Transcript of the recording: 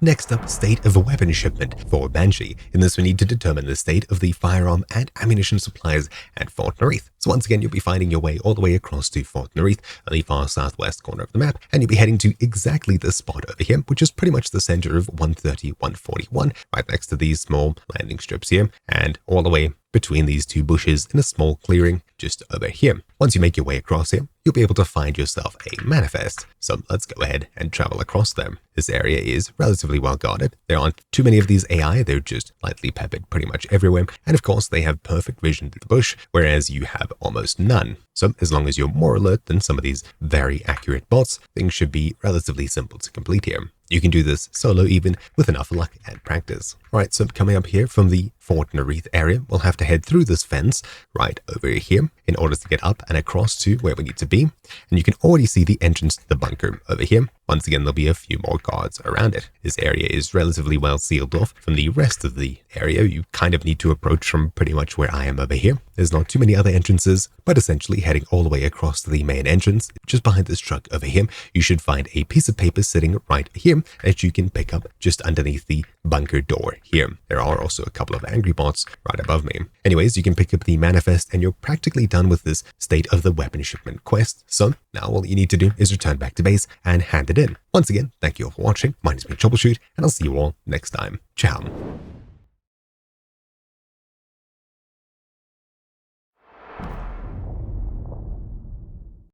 Next up, state of a weapon shipment for Banshee. In this, we need to determine the state of the firearm and ammunition supplies at Fort Nereith. So once again, you'll be finding your way all the way across to Fort Nereith on the far southwest corner of the map, and you'll be heading to exactly this spot over here, which is pretty much the center of 130, 141, right next to these small landing strips here, and all the way between these two bushes in a small clearing just over here. Once you make your way across here, you'll be able to find yourself a manifest. So let's go ahead and travel across them. This area is relatively well guarded. There aren't too many of these AI, they're just lightly peppered pretty much everywhere. And of course, they have perfect vision through the bush, whereas you have almost none. So as long as you're more alert than some of these very accurate bots, things should be relatively simple to complete here. You can do this solo even with enough luck and practice. Alright, so coming up here from the Fort Nereith area, we'll have to head through this fence right over here in order to get up and across to where we need to be. And you can already see the entrance to the bunker over here. Once again, there'll be a few more guards around it. This area is relatively well sealed off from the rest of the area. You kind of need to approach from pretty much where I am over here. There's not too many other entrances, but essentially heading all the way across to the main entrance, just behind this truck over here, you should find a piece of paper sitting right here that you can pick up just underneath the bunker door here. There are also a couple of angry bots right above me. Anyways, you can pick up the manifest and you're practically done with this state of the weapon shipment quest. So now all you need to do is return back to base and hand it in. Once again, thank you all for watching. My name is Troubleshoot, and I'll see you all next time. Ciao.